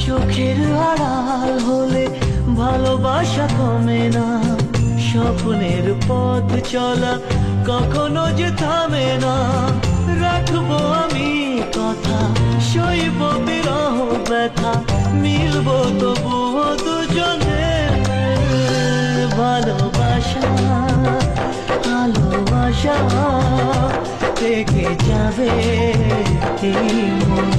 চোখের আড়াল হলে ভালোবাসা কমে না, স্বপ্নের পথ চলা কখনো যে থামে না। রাখবো আমি কথা, সইব বিরহ ব্যথা, মিলবো তবুও দুজনে। ভালোবাসা ভালোবাসা থেকে যাবে এই মন।